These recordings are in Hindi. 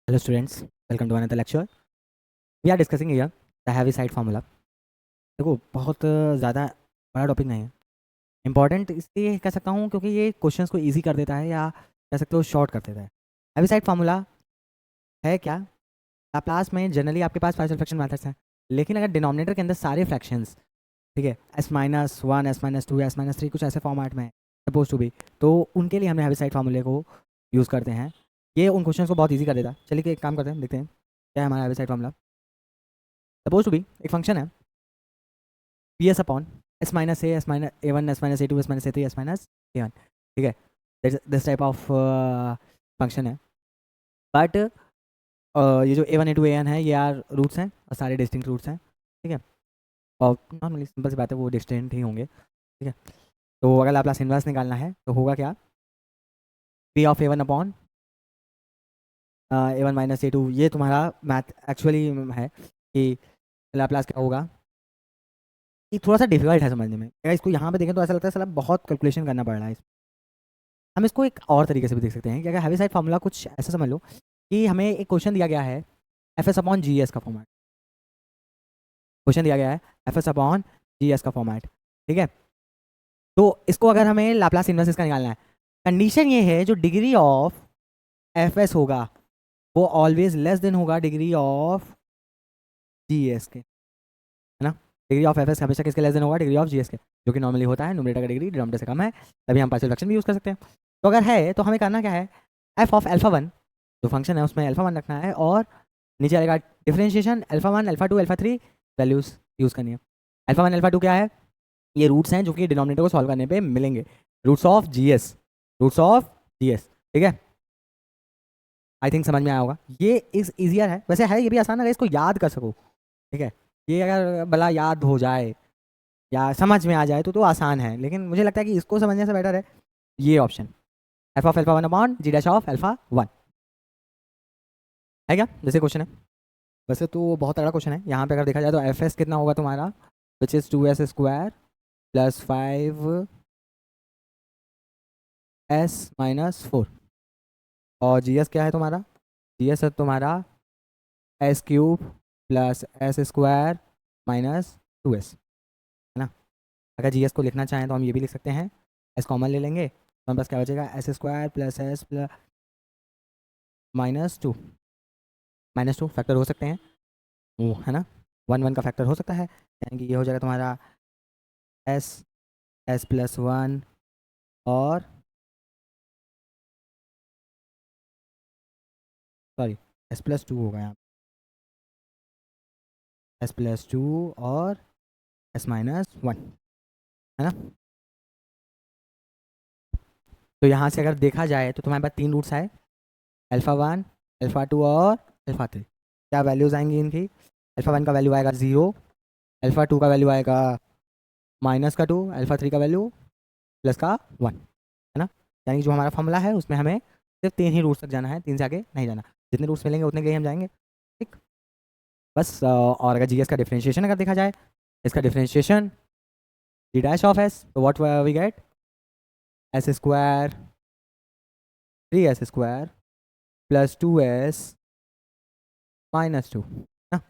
Hello students, welcome to another lecture. We are discussing here the Heaviside formula. देखो बहुत ज़्यादा बड़ा टॉपिक नहीं है, इम्पॉर्टेंट इसलिए कह सकता हूँ क्योंकि ये क्वेश्चंस को इजी कर देता है या कह सकते हो शॉर्ट कर देता है। हेविसाइड फार्मूला है क्या? लाप्लास में जनरली आपके पास पार्शियल फ्रैक्शन मेथड्स हैं, लेकिन अगर डिनोमिनेटर के अंदर सारे फ्रैक्शंस ठीक है S-1 S-2 S-3 कुछ ऐसे फॉर्मेट में सपोज टू बी, तो उनके लिए हमने हेविसाइड फार्मूले को यूज़ करते हैं। ये उन क्वेश्चंस को बहुत ईजी कर देता है। चलिए एक काम करते हैं, देखते हैं क्या है हमारा Heaviside formula. Suppose to be एक फंक्शन है P S upon S minus A one S minus A two S minus A three S minus A one, ठीक है। दिस टाइप ऑफ फंक्शन है, बट ये जो A one A two A N है ये आर रूट्स हैं और सारे डिस्टिंक्ट रूट्स हैं, ठीक है। और नॉर्मली सिंपल सी बात है, वो डिस्टिंक्ट ही होंगे, ठीक है। तो अगर लाप्लास इन्वर्स निकालना है तो होगा क्या, P of A one upon A one minus A two. ये तुम्हारा मैथ एक्चुअली है कि लाप्लास क्या होगा, ये थोड़ा सा डिफिकल्ट है समझने में। अगर इसको यहाँ पे देखें तो ऐसा लगता है साला बहुत कैलकुलेशन करना पड़ रहा है। हम इसको एक और तरीके से भी देख सकते हैं कि अगर हेविसाइड फार्मूला कुछ ऐसा समझ लो कि हमें एक क्वेश्चन दिया गया है F S upon G S का फॉर्मेट, क्वेश्चन दिया गया है F S upon G S का फॉर्मेट, ठीक है। तो इसको अगर हमें लाप्लास इन्वर्स इसका निकालना है, कंडीशन ये है जो डिग्री ऑफ एफ एस होगा वो ऑलवेज लेस देन होगा डिग्री ऑफ जी एस के, है ना। डिग्री ऑफ एफ एस हमेशा किसके लेस देन होगा, डिग्री ऑफ जी एस के, जो कि नॉर्मली होता है न्यूमरेटर का डिग्री डिनोमिनेटर से कम है, तभी हम पार्शियल फ्रैक्शन भी यूज़ कर सकते हैं। तो अगर है तो हमें करना क्या है, एफ ऑफ एल्फा वन जो फंक्शन है उसमें अल्फा वन रखना है और नीचे आएगा differentiation alpha one alpha two alpha three values use करनी है। अल्फा वन अल्फा टू क्या है, ये रूट्स हैं जो कि डिनोमिनेटर को सॉल्व करने पे मिलेंगे, roots of G S, roots of G S, ठीक है। आई थिंक समझ में आया होगा। ये इस ईजियर है, वैसे है ये भी आसान है अगर इसको याद कर सको, ठीक है। ये अगर भला याद हो जाए या समझ में आ जाए तो आसान है, लेकिन मुझे लगता है कि इसको समझने से बेटर है ये option, F of alpha one upon G dash of alpha one, है क्या जैसे क्वेश्चन है। वैसे तो बहुत तगड़ा क्वेश्चन है। यहाँ पे अगर देखा जाए तो एफ एस कितना होगा तुम्हारा, which is 2s² plus 5s-4, और जी एस क्या है तुम्हारा, जी एस है तुम्हारा s³ plus s² minus 2s, है ना। अगर जी एस को लिखना चाहें तो हम ये भी लिख सकते हैं, एस कॉमन ले लेंगे तो हमारे पास क्या बचेगा, s² plus s plus minus two factor हो सकते हैं वो, है ना। वन वन का फैक्टर हो सकता है, यानी कि ये हो जाएगा तुम्हारा एस एस प्लस वन और सॉरी एस प्लस टू होगा यहाँ, एस प्लस टू और एस माइनस वन, है ना। तो यहाँ से अगर देखा जाए तो तुम्हारे पास तीन रूट्स आए, अल्फ़ा वन अल्फ़ा टू और अल्फ़ा थ्री। क्या वैल्यूज़ आएंगी इनकी, अल्फ़ा वन का वैल्यू आएगा 0, अल्फ़ा टू का वैल्यू आएगा माइनस का 2, अल्फ़ा थ्री का वैल्यू प्लस का 1, है ना। यानी जो हमारा फॉर्मूला है उसमें हमें सिर्फ तीन ही रूट्स तक जाना है, तीन से आगे नहीं जाना, जितने रूट्स मिलेंगे उतने के लिए हम जाएंगे, ठीक। बस और अगर जीएस का डिफरेंशिएशन अगर देखा जाए, इसका differentiation D dash of S, तो what we get, s² 3s² plus 2s minus 2, ना।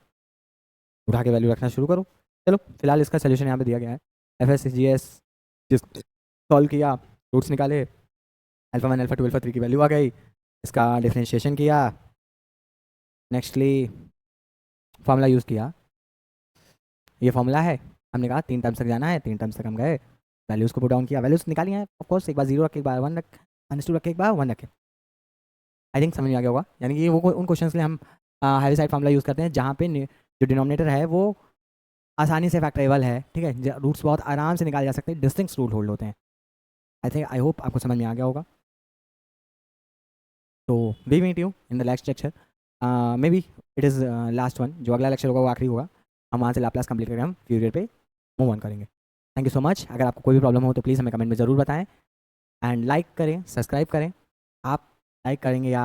उठा के वैल्यू रखना शुरू करो। चलो फिलहाल इसका सोल्यूशन यहाँ पे दिया गया है, एफ एस जी एस जिस सॉल्व किया, रूट्स निकाले, alpha one alpha two alpha three की वैल्यू आ गई, इसका डिफरेंशिएशन किया, नेक्स्टली फार्मूला यूज़ किया, ये फार्मूला है, हमने कहा तीन टर्म्स तक जाना है, तीन टर्म्स तक हम गए, वैल्यूज़ को पुट डाउन किया, वैल्यूज़ निकाली हैं ऑफकोर्स, एक बार जीरो रखे, एक बार वन रख, माइनस टू रखे, एक बार वन रखे। आई थिंक समझ में आ गया होगा। यानी कि ये वो उन क्वेश्चन के लिए हम हेविसाइड फार्मूला यूज़ करते हैं जहाँ पे जो डिनोमिनेटर है वो आसानी से फैक्टरेबल है, ठीक है, रूट्स बहुत आराम से निकाले जा सकते हैं, डिस्टिंक्ट रूट होल्ड होते हैं। आई होप आपको समझ में आ गया होगा। तो we meet you in the next lecture, maybe it is last one, जो अगला लेक्चर होगा वो आखिरी होगा, हम वहाँ से लाप्लास कंप्लीट करके हम फ्यूरियर पे मूव ऑन करेंगे। Thank you so much. अगर आपको कोई भी प्रॉब्लम हो तो प्लीज़ हमें कमेंट में ज़रूर बताएं, एंड लाइक करें, सब्सक्राइब करें। आप लाइक करेंगे या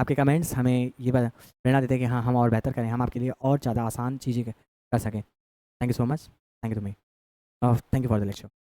आपके कमेंट्स हमें ये प्रेरणा देते हैं कि हाँ हम और बेहतर करें, हम आपके लिए और ज़्यादा आसान चीज़ें कर सकें। Thank you so much, thank you to me, thank you for the lecture.